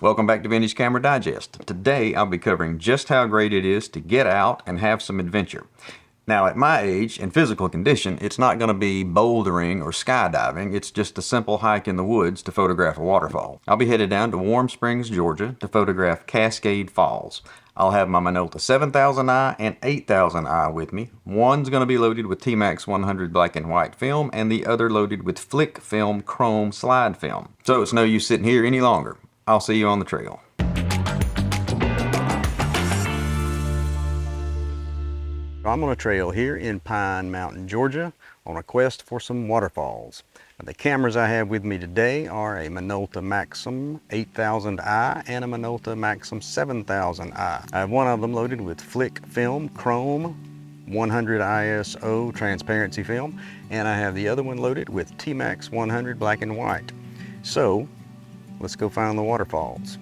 Welcome back to Vintage Camera Digest. Today I'll be covering just how great it is to get out and have some adventure. Now at my age and physical condition, it's not going to be bouldering or skydiving, it's just a simple hike in the woods to photograph a waterfall. I'll be headed down to Warm Springs, Georgia to photograph Cascade Falls. I'll have my Minolta 7000i and 8000i with me. One's going to be loaded with T-Max 100 black and white film and the other loaded with FlicFilm Chrome slide film. So it's no use sitting here any longer. I'll see you on the trail. I'm on a trail here in Pine Mountain, Georgia, on a quest for some waterfalls. Now, the cameras I have with me today are a Minolta Maxxum 8000i and a Minolta Maxxum 7000i. I have one of them loaded with FlicFilm Chrome 100 ISO transparency film, and I have the other one loaded with T-Max 100 black and white. So, let's go find the waterfalls.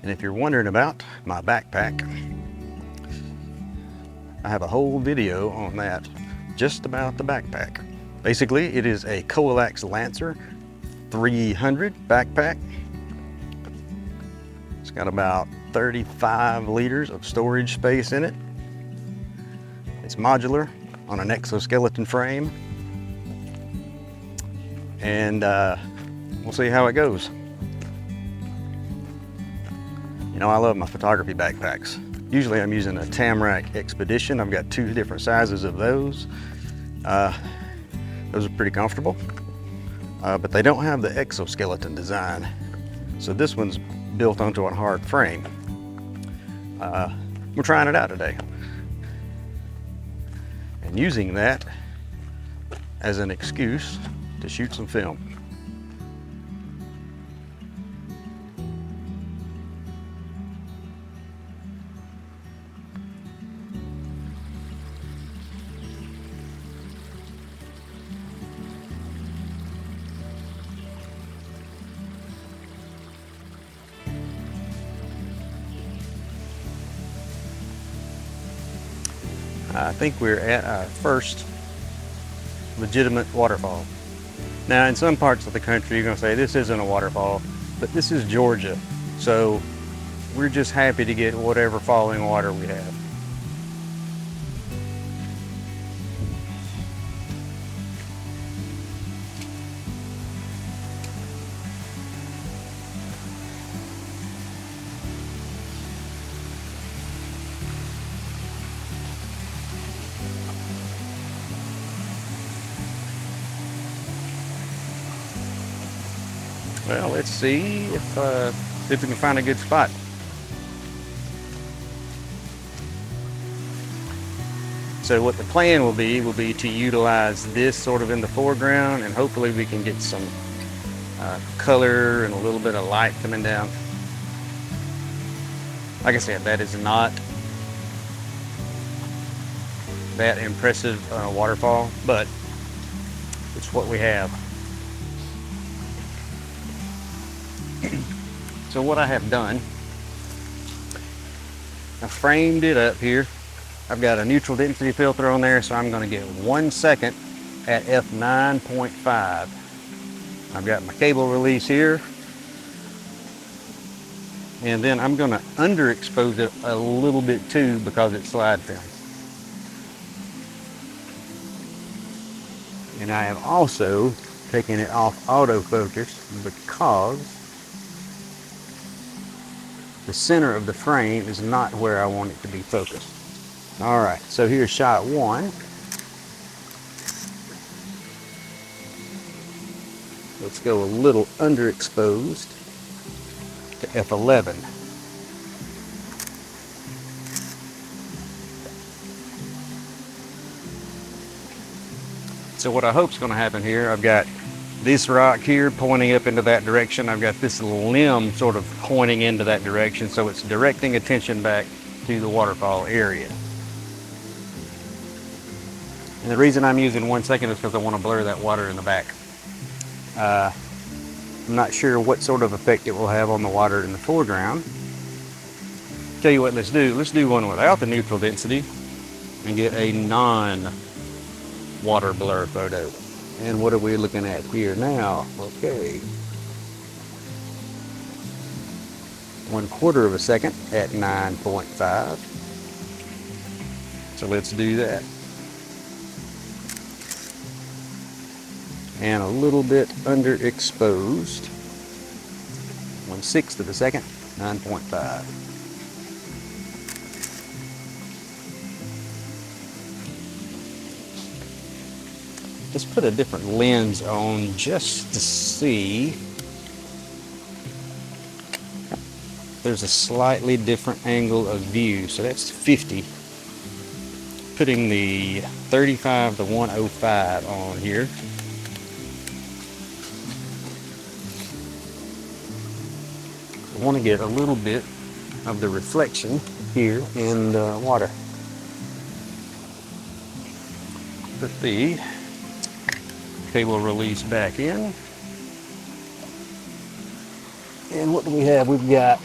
And if you're wondering about my backpack, I have a whole video on that, just about the backpack. Basically, it is a Coalax Lancer 300 backpack. It's got about 35 liters of storage space in it. It's modular on an exoskeleton frame. And we'll see how it goes. You know, I love my photography backpacks. Usually I'm using a Tamarack Expedition. I've got two different sizes of those. Those are pretty comfortable, but they don't have the exoskeleton design. So this one's built onto a hard frame. We're trying it out today and using that as an excuse to shoot some film. I think we're at our first legitimate waterfall. Now, in some parts of the country, you're going to say this isn't a waterfall, but this is Georgia, so we're just happy to get whatever falling water we have. Well, let's see if we can find a good spot. So what the plan will be to utilize this sort of in the foreground, and hopefully we can get some color and a little bit of light coming down. Like I said, that is not that impressive waterfall, but it's what we have. So what I have done, I framed it up here. I've got a neutral density filter on there, so I'm going to get 1 second at f9.5. I've got my cable release here, and then I'm going to underexpose it a little bit too because it's slide film. And I have also taken it off autofocus because the center of the frame is not where I want it to be focused. All right, so here's shot one. Let's go a little underexposed to f11. So what I hope is going to happen here, I've got this rock here pointing up into that direction. I've got this limb sort of pointing into that direction, so it's directing attention back to the waterfall area. And the reason I'm using 1 second is because I want to blur that water in the back. I'm not sure what sort of effect it will have on the water in the foreground. Tell you what, let's do one without the neutral density. and get a non-water blur photo. And what are we looking at here now? Okay. 1/4 of a second at 9.5. So let's do that. And a little bit underexposed. 1/6 of a second, 9.5. Let's put a different lens on just to see. There's a slightly different angle of view, so that's 50. Putting the 35 to 105 on here. I want to get a little bit of the reflection here in the water. Put the cable release back in. And what do we have? We've got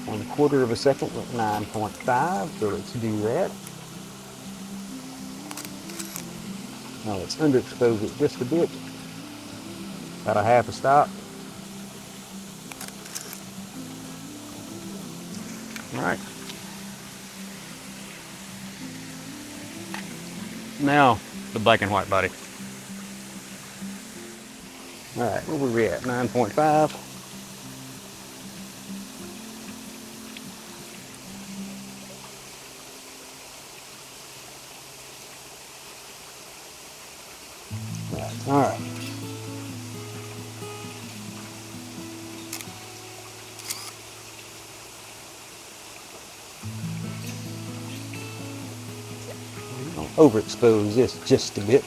1/4 of a second at 9.5, so let's do that. Now let's underexpose it just a bit. About a half a stop. All right. Now the black and white body. All right, where were we at? 9.5. All right. I'll overexpose this just a bit.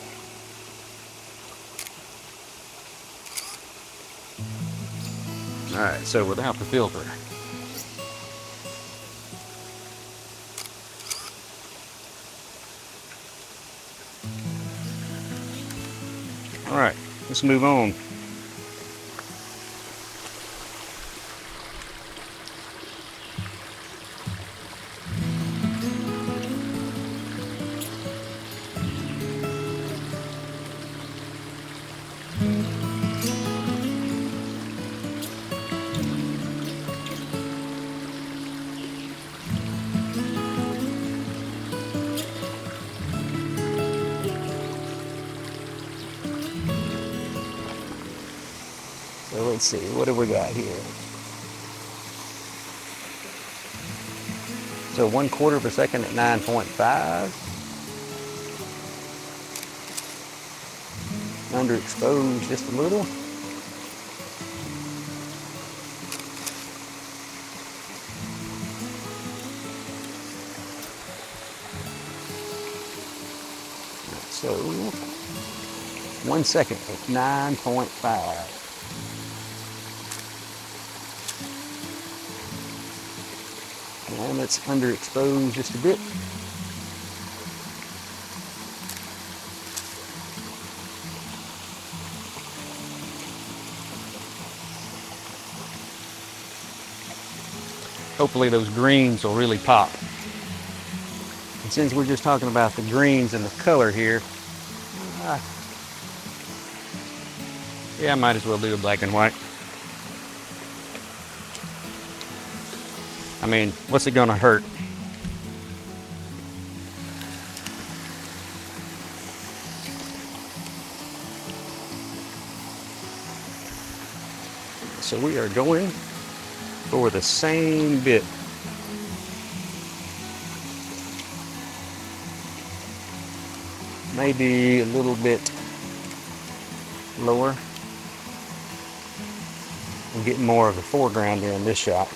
All right, so without the filter. All right, let's move on. So let's see, what have we got here? So 1/4 of a second at 9.5. Underexposed just a little. So 1 second at 9.5. And let's underexpose just a bit. Hopefully those greens will really pop. And since we're just talking about the greens and the color here, yeah, I might as well do a black and white. I mean, what's it gonna hurt? So we are going for the same bit. Maybe a little bit lower. I'm getting more of the foreground here in this shot.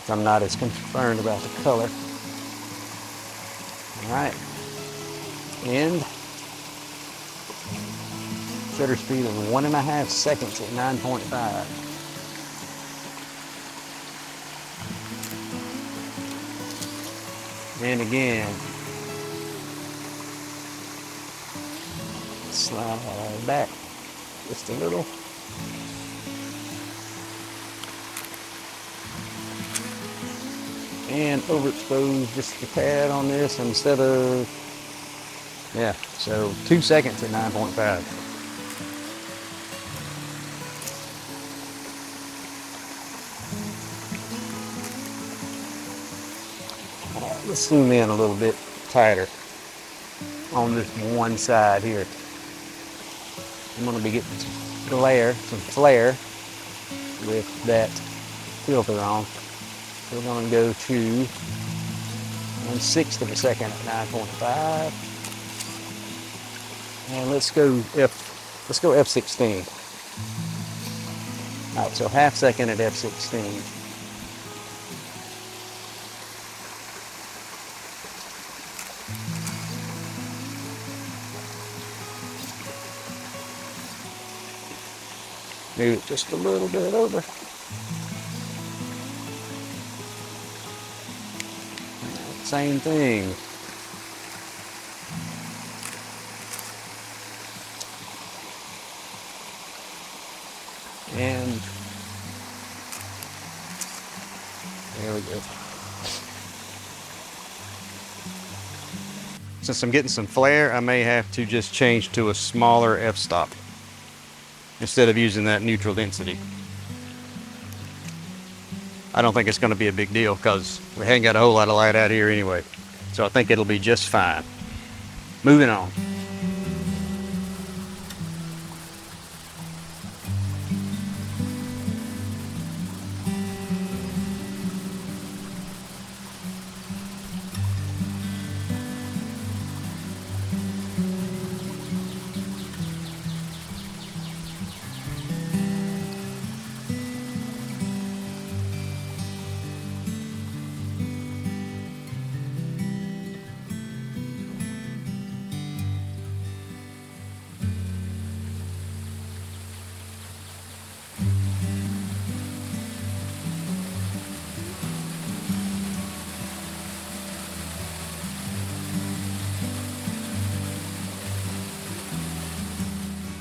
I'm not as concerned about the color. All right, and shutter speed of 1.5 seconds at 9.5. And again, slide back just a little. and overexpose just a tad on this instead of, yeah, so 2 seconds at 9.5. Let's zoom in a little bit tighter on this one side here. I'm going to be getting some flare with that filter on. We're going to go to 1/6 of a second at 9.5, and let's go f16. All right, so half second at f16. Move it just a little bit over. Same thing. And there we go. Since I'm getting some flare, I may have to just change to a smaller f-stop instead of using that neutral density. I don't think it's going to be a big deal because we haven't got a whole lot of light out here anyway. So I think it'll be just fine. Moving on.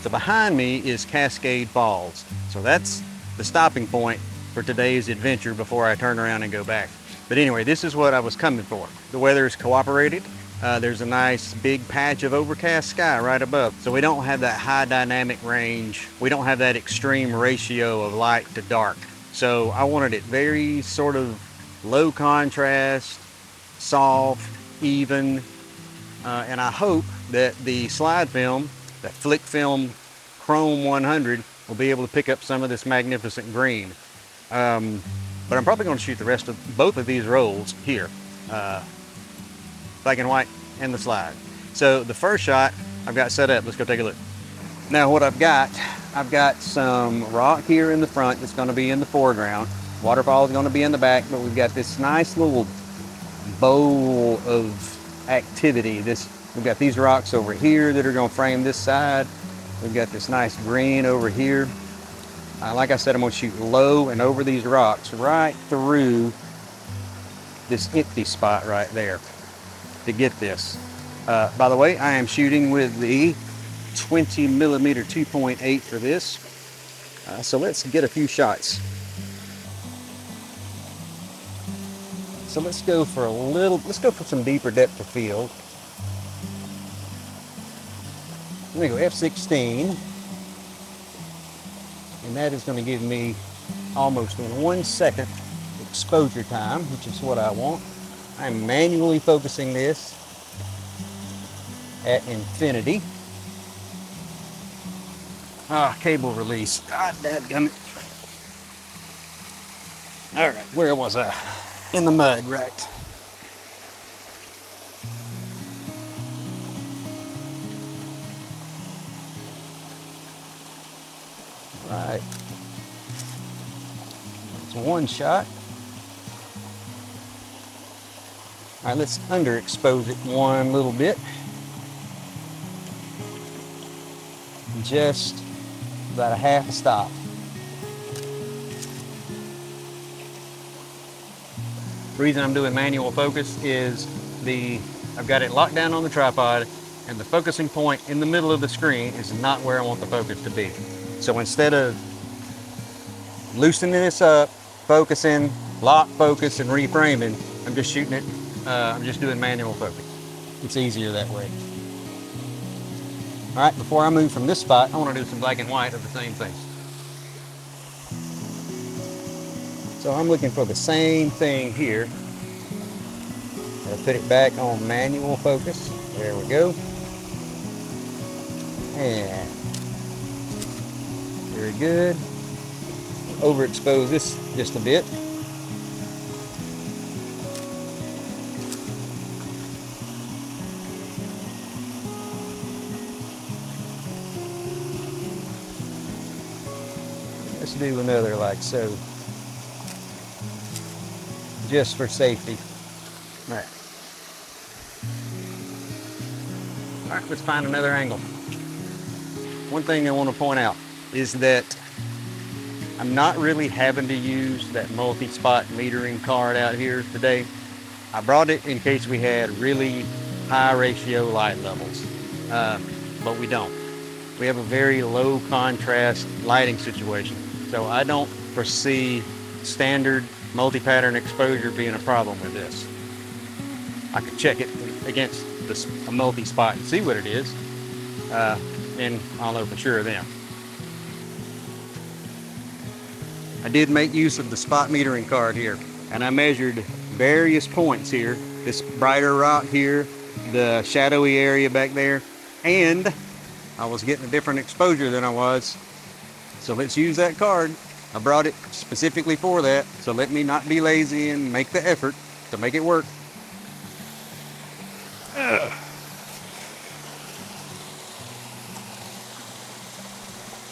So behind me is Cascade Falls. So that's the stopping point for today's adventure before I turn around and go back. But anyway, this is what I was coming for. The weather is cooperated. There's a nice big patch of overcast sky right above. So we don't have that high dynamic range. We don't have that extreme ratio of light to dark. So I wanted it very sort of low contrast, soft, even. And I hope that the slide film, that FlicFilm Chrome 100, will be able to pick up some of this magnificent green. But I'm probably going to shoot the rest of both of these rolls here, black and white and the slide. So the first shot I've got set up. Let's go take a look. Now what I've got some rock here in the front that's going to be in the foreground. Waterfall is going to be in the back, but we've got this nice little bowl of activity. We've got these rocks over here that are going to frame this side. We've got this nice green over here. Like I said, I'm going to shoot low and over these rocks right through this empty spot right there to get this. By the way, I am shooting with the 20mm 2.8 for this. So let's get a few shots. So let's go for some deeper depth of field. I'm going to go f16, and that is going to give me almost 1 second exposure time, which is what I want. I'm manually focusing this at infinity. Cable release. God dadgummit. All right, where was I? In the mud, right. Right. That's one shot. All right, let's underexpose it one little bit. Just about a half a stop. The reason I'm doing manual focus is I've got it locked down on the tripod, and the focusing point in the middle of the screen is not where I want the focus to be. So instead of loosening this up, focusing, lock focus, and reframing, I'm just shooting it. I'm just doing manual focus. It's easier that way. All right, before I move from this spot, I want to do some black and white of the same thing. So I'm looking for the same thing here. I'll put it back on manual focus. There we go. And very good. Overexpose this just a bit. Let's do another like so, just for safety. All right. All right, let's find another angle. One thing I want to point out is that I'm not really having to use that multi-spot metering card out here today. I brought it in case we had really high ratio light levels, but we don't. We have a very low contrast lighting situation, so I don't foresee standard multi-pattern exposure being a problem with this. I could check it against a multi-spot and see what it is, and I'll know for sure then. I did make use of the spot metering card here, and I measured various points here. This brighter rock here, the shadowy area back there, and I was getting a different exposure than I was. So let's use that card. I brought it specifically for that, so let me not be lazy and make the effort to make it work.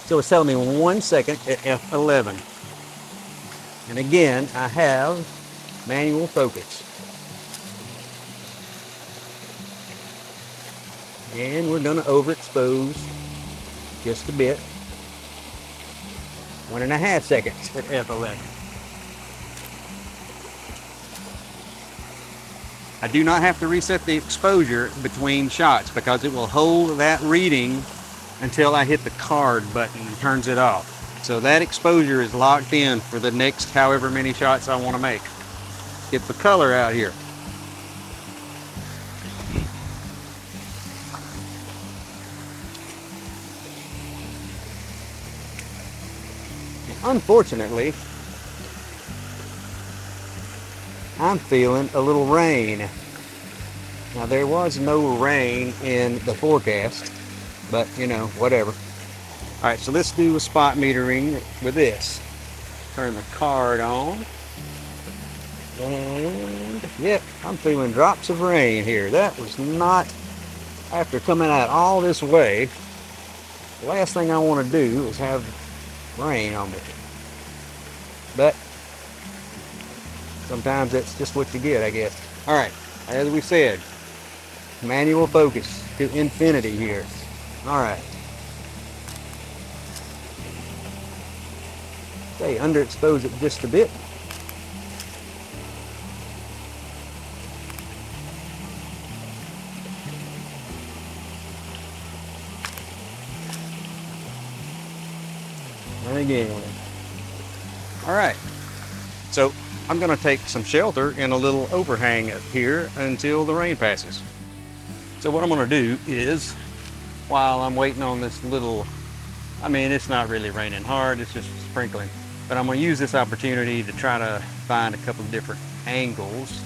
So it's telling me 1 second at f11. And again, I have manual focus. And we're going to overexpose just a bit. 1.5 seconds at f11. I do not have to reset the exposure between shots because it will hold that reading until I hit the card button and turns it off. So that exposure is locked in for the next however many shots I want to make. Get the color out here. Unfortunately, I'm feeling a little rain. Now there was no rain in the forecast, but you know, whatever. All right, so let's do a spot metering with this. Turn the card on. And yep, I'm feeling drops of rain here. That was not, after coming out all this way, the last thing I want to do is have rain on me. But sometimes that's just what you get, I guess. All right, as we said, manual focus to infinity here. All right. Okay, underexpose it just a bit. And again. All right, so I'm gonna take some shelter in a little overhang up here until the rain passes. So what I'm gonna do is, while I'm waiting on this little, I mean, it's not really raining hard, it's just sprinkling, but I'm gonna use this opportunity to try to find a couple of different angles.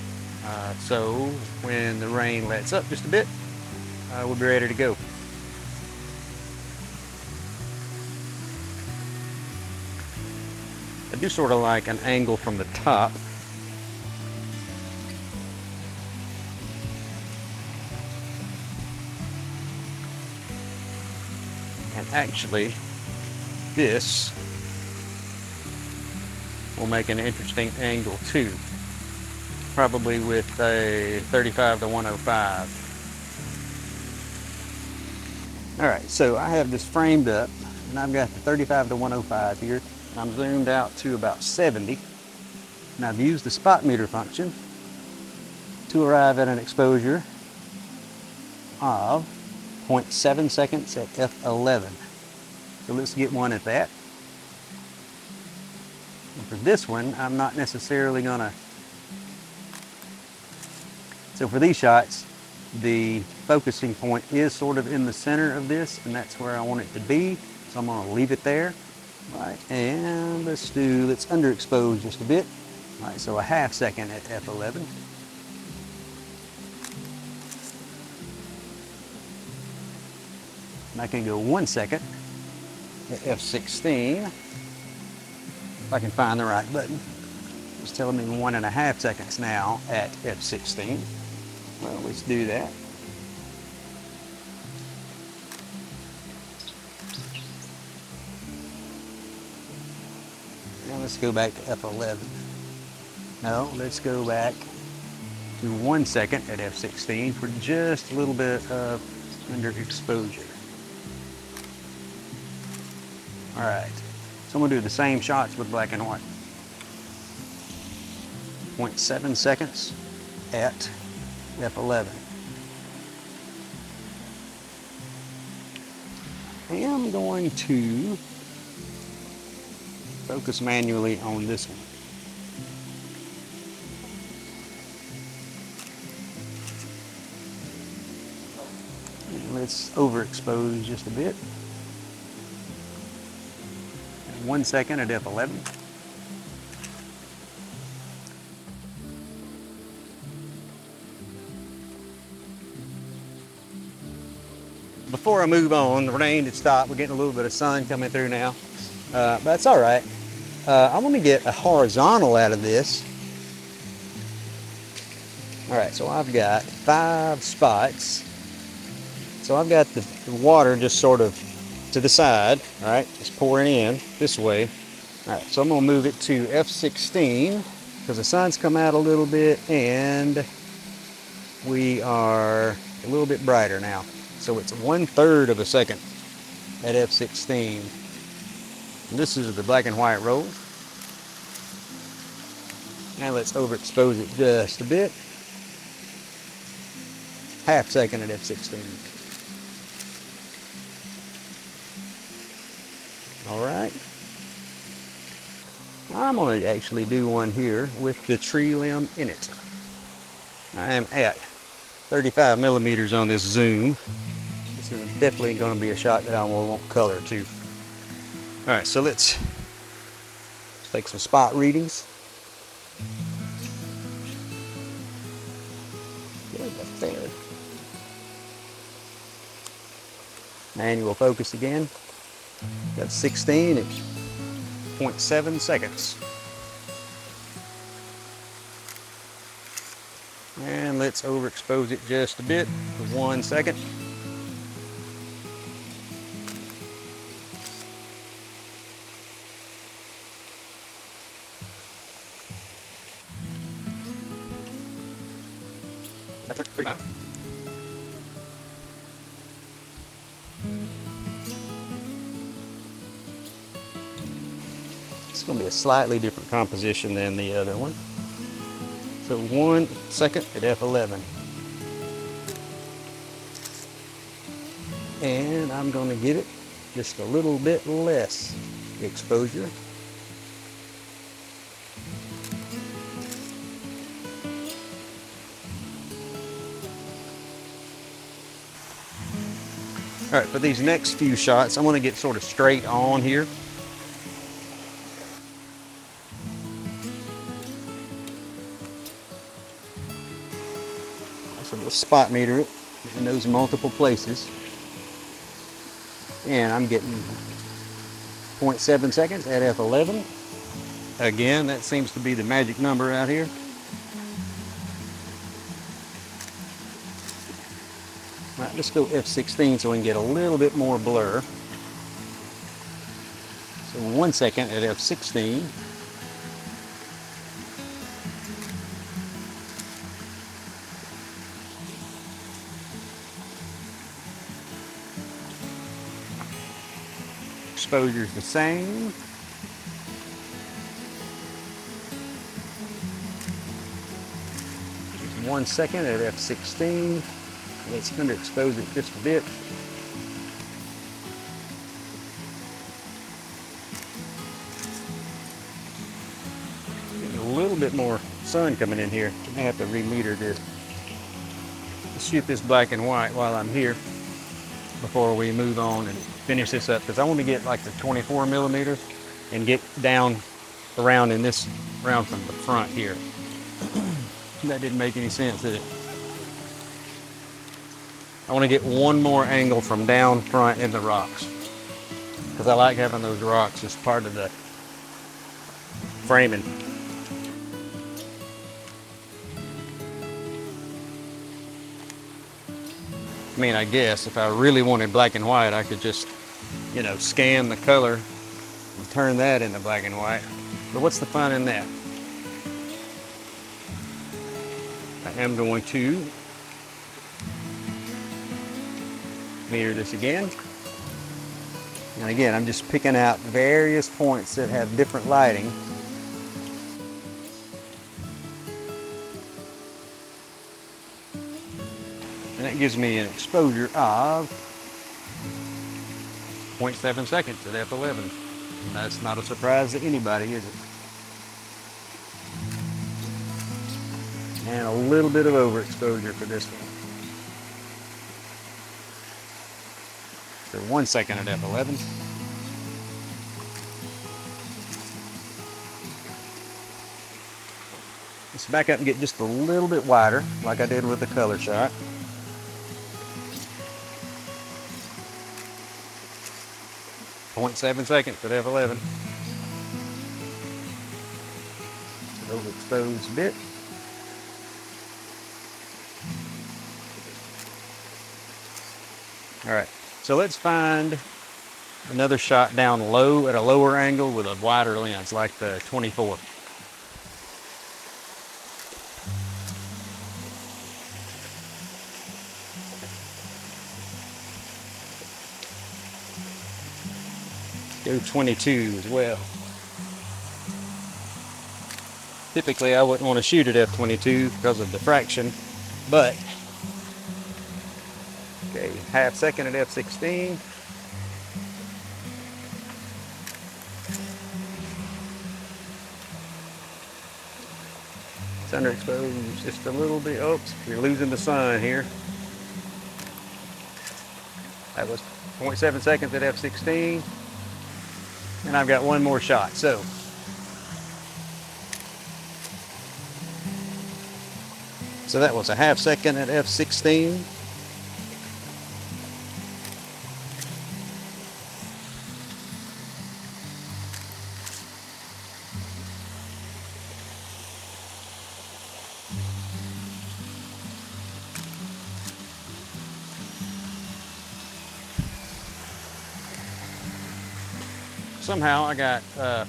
So when the rain lets up just a bit, we'll be ready to go. I do sort of like an angle from the top. And actually, this will make an interesting angle too. Probably with a 35 to 105. All right, so I have this framed up and I've got the 35 to 105 here. I'm zoomed out to about 70, and I've used the spot meter function to arrive at an exposure of 0.7 seconds at f11. So let's get one at that. And for this one, I'm not necessarily gonna So for these shots, the focusing point is sort of in the center of this, and that's where I want it to be. So I'm going to leave it there. All right, and let's underexpose just a bit. All right, so a half second at f11. And I can go 1 second at f16. If I can find the right button. It's telling me 1.5 seconds now at f16. Well, let's do that. Now let's go back to f11. No, let's go back to 1 second at f16 for just a little bit of underexposure. All right, so I'm gonna do the same shots with black and white. 0.7 seconds at f11. I am going to focus manually on this one. And let's overexpose just a bit. 1 second at f11. Before I move on, the rain had stopped. We're getting a little bit of sun coming through now, but that's all right. I want to get a horizontal out of this. All right, so I've got 5 spots. So I've got the water just sort of to the side, all right, just pouring in this way. All right, so I'm gonna move it to f16 because the sun's come out a little bit and we are a little bit brighter now. So it's 1/3 of a second at f16. And this is the black and white roll. Now let's overexpose it just a bit. Half second at f16. All right. I'm going to actually do one here with the tree limb in it. I am at 35 millimeters on this zoom. This is definitely going to be a shot that I will want color to. All right, so let's take some spot readings. Good, that's there. Manual focus again. Got 16 at 0.7 seconds. And let's overexpose it just a bit for 1 second. That's pretty much. It's going to be a slightly different composition than the other one. So 1 second at f11. And I'm going to give it just a little bit less exposure. All right, for these next few shots, I want to get sort of straight on here. So we'll spot meter it in those multiple places. And I'm getting 0.7 seconds at f11. Again, that seems to be the magic number out here. All right, let's go f16 so we can get a little bit more blur. So 1 second at f16. Exposure is the same. Just 1 second at f16. Let's underexpose it just a bit. Getting a little bit more sun coming in here. I have to remeter this. to shoot this black and white while I'm here before we move on and finish this up, because I want to get like the 24 millimeters and get down around in this, around from the front here. That didn't make any sense, did it? I want to get one more angle from down front in the rocks, because I like having those rocks as part of the framing. I mean, I guess if I really wanted black and white, I could just, you know, scan the color and turn that into black and white. But what's the fun in that? I am going to mirror this again. And again, I'm just picking out various points that have different lighting. And that gives me an exposure of 0.7 seconds at f11. And that's not a surprise to anybody, is it? And a little bit of overexposure for this one. So 1 second at f11. Let's back up and get just a little bit wider, like I did with the color shot. .7 seconds at f11. Overexposed a bit. All right, so let's find another shot down low at a lower angle with a wider lens, like the 24. Go 22 as well. Typically, I wouldn't want to shoot at f22 because of diffraction, but okay, half second at f16. It's underexposed just a little bit. Oops, we're losing the sun here. That was 0.7 seconds at f16. And I've got one more shot. So that was a half second at f16. Somehow I got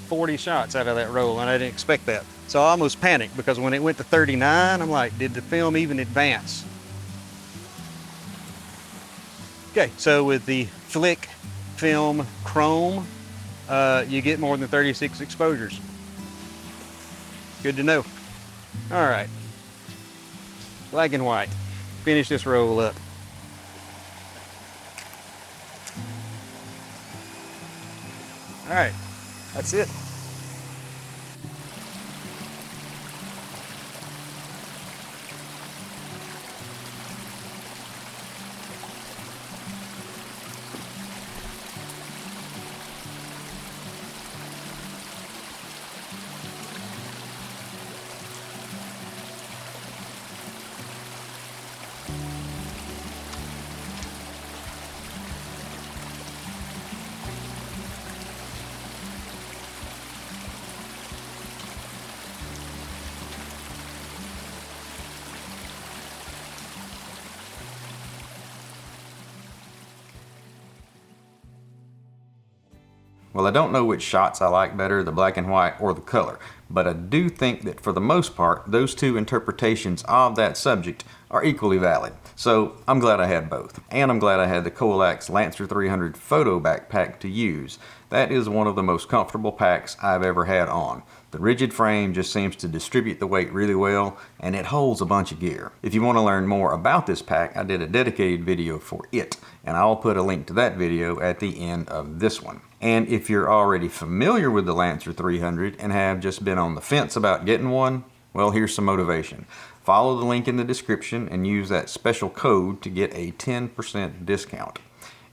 40 shots out of that roll, and I didn't expect that. So I almost panicked, because when it went to 39, I'm like, did the film even advance? Okay, so with the FlicFilm Chrome, you get more than 36 exposures. Good to know. All right, black and white. Finish this roll up. All right, that's it. Well, I don't know which shots I like better, the black and white or the color, but I do think that for the most part, those two interpretations of that subject are equally valid. So I'm glad I had both. And I'm glad I had the Coelax Lancer 300 photo backpack to use. That is one of the most comfortable packs I've ever had on. The rigid frame just seems to distribute the weight really well, and it holds a bunch of gear. If you want to learn more about this pack, I did a dedicated video for it, and I'll put a link to that video at the end of this one. And if you're already familiar with the Lancer 300 and have just been on the fence about getting one, well, here's some motivation. Follow the link in the description and use that special code to get a 10% discount.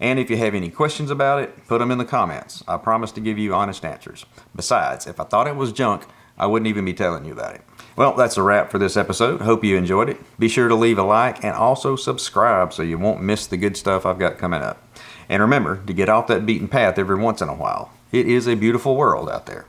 And if you have any questions about it, put them in the comments. I promise to give you honest answers. Besides, if I thought it was junk, I wouldn't even be telling you about it. Well, that's a wrap for this episode. Hope you enjoyed it. Be sure to leave a like and also subscribe so you won't miss the good stuff I've got coming up. And remember to get off that beaten path every once in a while. It is a beautiful world out there.